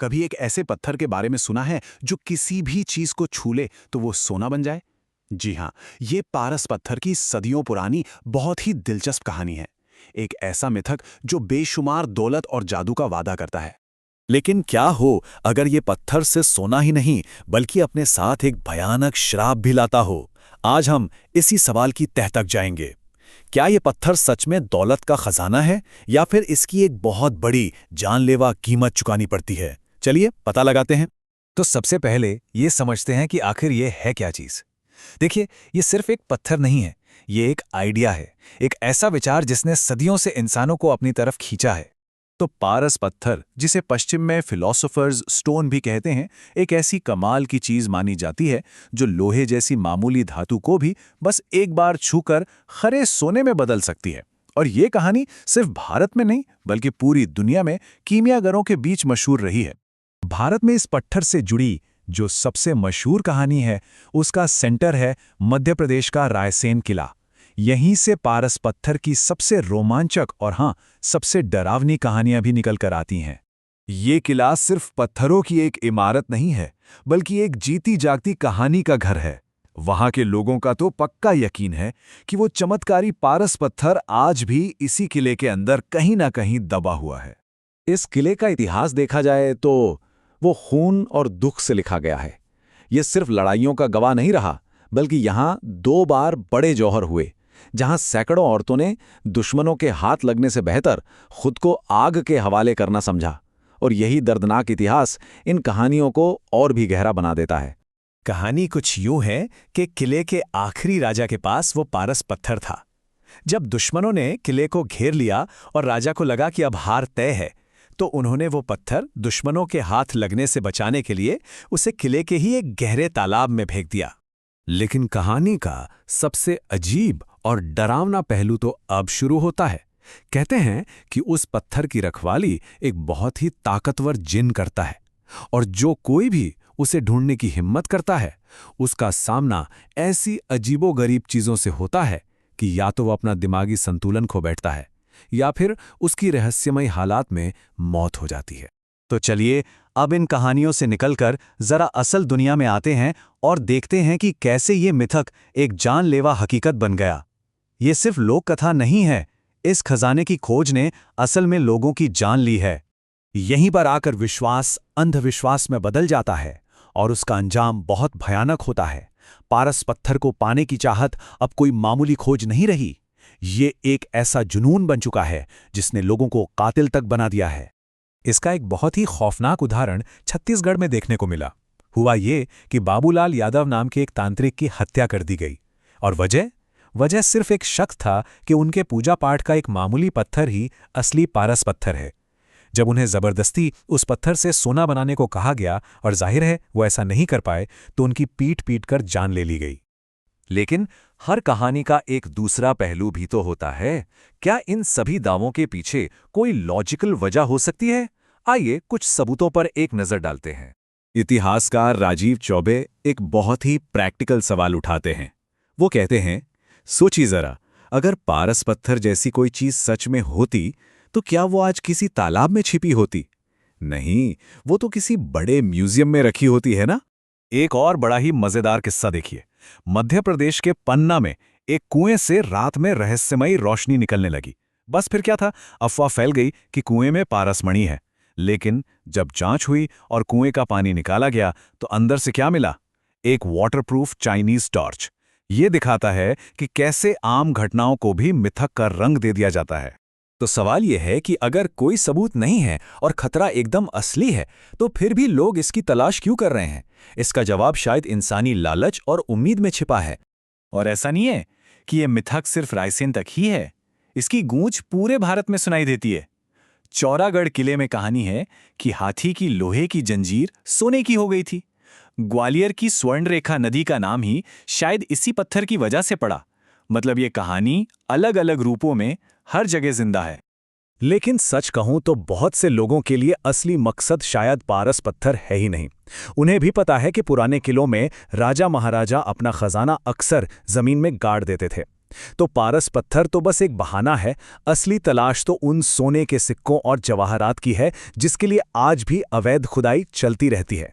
कभी एक ऐसे पत्थर के बारे में सुना है जो किसी भी चीज को छू ले तो वो सोना बन जाए? जी हाँ, ये पारस पत्थर की सदियों पुरानी बहुत ही दिलचस्प कहानी है। एक ऐसा मिथक जो बेशुमार दौलत और जादू का वादा करता है। लेकिन क्या हो अगर ये पत्थर से सोना ही नहीं बल्कि अपने साथ एक भयानक श्राप भी लाता हो। आज हम इसी सवाल की तह तक जाएंगे। क्या ये पत्थर सच में दौलत का खजाना है या फिर इसकी एक बहुत बड़ी जानलेवा कीमत चुकानी पड़ती है? चलिए पता लगाते हैं। तो सबसे पहले ये समझते हैं कि आखिर ये है क्या चीज। देखिए, ये सिर्फ एक पत्थर नहीं है, ये एक आइडिया है, एक ऐसा विचार जिसने सदियों से इंसानों को अपनी तरफ खींचा है। तो पारस पत्थर, जिसे पश्चिम में फिलोसोफर्स स्टोन भी कहते हैं, एक ऐसी कमाल की चीज मानी जाती है जो लोहे जैसी मामूली धातु को भी बस एक बार छूकर खरे सोने में बदल सकती है। और ये कहानी सिर्फ भारत में नहीं बल्कि पूरी दुनिया में कीमियागरों के बीच मशहूर रही है। भारत में इस पत्थर से जुड़ी जो सबसे मशहूर कहानी है, उसका सेंटर है मध्य प्रदेश का रायसेन किला। यहीं से पारस पत्थर की सबसे रोमांचक और हाँ, सबसे डरावनी कहानियां भी निकल कर आती हैं। ये किला सिर्फ पत्थरों की एक इमारत नहीं है, बल्कि एक जीती जागती कहानी का घर है। वहां के लोगों का तो पक्का यकीन है कि वो चमत्कारी पारस पत्थर आज भी इसी किले के अंदर कहीं ना कहीं दबा हुआ है। इस किले का इतिहास देखा जाए तो वो खून और दुख से लिखा गया है। ये सिर्फ लड़ाइयों का गवाह नहीं रहा, बल्कि यहाँ 2 बार बड़े जौहर हुए, जहां सैकड़ों औरतों ने दुश्मनों के हाथ लगने से बेहतर खुद को आग के हवाले करना समझा। और यही दर्दनाक इतिहास इन कहानियों को और भी गहरा बना देता है। कहानी कुछ यूं है कि किले के आखिरी राजा के पास वो पारस पत्थर था। जब दुश्मनों ने किले को घेर लिया और राजा को लगा कि अब हार तय है, तो उन्होंने वो पत्थर दुश्मनों के हाथ लगने से बचाने के लिए उसे किले के ही एक गहरे तालाब में फेंक दिया। लेकिन कहानी का सबसे अजीब और डरावना पहलू तो अब शुरू होता है। कहते हैं कि उस पत्थर की रखवाली एक बहुत ही ताकतवर जिन करता है, और जो कोई भी उसे ढूंढने की हिम्मत करता है, उसका सामना ऐसी अजीबोगरीब चीजों से होता है कि या तो वह अपना दिमागी संतुलन खो बैठता है या फिर उसकी रहस्यमयी हालात में मौत हो जाती है। तो चलिए अब इन कहानियों से निकलकर जरा असल दुनिया में आते हैं और देखते हैं कि कैसे ये मिथक एक जानलेवा हकीकत बन गया। ये सिर्फ लोक कथा नहीं है, इस खजाने की खोज ने असल में लोगों की जान ली है। यहीं पर आकर विश्वास अंधविश्वास में बदल जाता है और उसका अंजाम बहुत भयानक होता है। पारस पत्थर को पाने की चाहत अब कोई मामूली खोज नहीं रही। ये एक ऐसा जुनून बन चुका है जिसने लोगों को कातिल तक बना दिया है। इसका एक बहुत ही खौफनाक उदाहरण छत्तीसगढ़ में देखने को मिला। हुआ ये कि बाबूलाल यादव नाम के एक तांत्रिक की हत्या कर दी गई, और वजह सिर्फ एक शक था कि उनके पूजा पाठ का एक मामूली पत्थर ही असली पारस पत्थर है। जब उन्हें जबरदस्ती उस पत्थर से सोना बनाने को कहा गया और जाहिर है वो ऐसा नहीं कर पाए, तो उनकी पीट पीट कर जान ले ली गई। लेकिन हर कहानी का एक दूसरा पहलू भी तो होता है। क्या इन सभी दावों के पीछे कोई लॉजिकल वजह हो सकती है? आइए कुछ सबूतों पर एक नजर डालते हैं। इतिहासकार राजीव चौबे एक बहुत ही प्रैक्टिकल सवाल उठाते हैं। वो कहते हैं, सोचिए जरा, अगर पारस पत्थर जैसी कोई चीज सच में होती तो क्या वो आज किसी तालाब में छिपी होती? नहीं, वो तो किसी बड़े म्यूजियम में रखी होती है ना। एक और बड़ा ही मजेदार किस्सा देखिए। मध्य प्रदेश के पन्ना में एक कुएं से रात में रहस्यमयी रोशनी निकलने लगी। बस फिर क्या था, अफवाह फैल गई कि कुएं में पारसमणि है। लेकिन जब जांच हुई और कुएं का पानी निकाला गया तो अंदर से क्या मिला? एक वाटरप्रूफ चाइनीज टॉर्च। ये दिखाता है कि कैसे आम घटनाओं को भी मिथक का रंग दे दिया जाता है। तो सवाल यह है कि अगर कोई सबूत नहीं है और खतरा एकदम असली है, तो फिर भी लोग इसकी तलाश क्यों कर रहे हैं? इसका जवाब शायद इंसानी लालच और उम्मीद में छिपा है। और ऐसा नहीं है कि ये मिथक सिर्फ रायसेन तक ही है, इसकी गूंज पूरे भारत में सुनाई देती है। चौरागढ़ किले में कहानी है कि हाथी की लोहे की जंजीर सोने की हो गई थी। ग्वालियर की स्वर्णरेखा नदी का नाम ही शायद इसी पत्थर की वजह से पड़ा। मतलब ये कहानी अलग अलग रूपों में हर जगह जिंदा है। लेकिन सच कहूं तो बहुत से लोगों के लिए असली मकसद शायद पारस पत्थर है ही नहीं। उन्हें भी पता है कि पुराने किलों में राजा महाराजा अपना खजाना अक्सर जमीन में गाड़ देते थे। तो पारस पत्थर तो बस एक बहाना है, असली तलाश तो उन सोने के सिक्कों और जवाहरात की है जिसके लिए आज भी अवैध खुदाई चलती रहती है।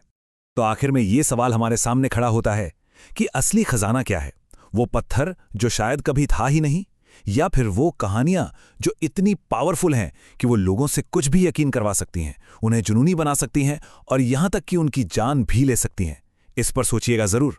तो आखिर में ये सवाल हमारे सामने खड़ा होता है कि असली खजाना क्या है? वो पत्थर जो शायद कभी था ही नहीं, या फिर वो कहानियां जो इतनी पावरफुल हैं कि वो लोगों से कुछ भी यकीन करवा सकती हैं, उन्हें जुनूनी बना सकती हैं और यहां तक कि उनकी जान भी ले सकती हैं? इस पर सोचिएगा जरूर।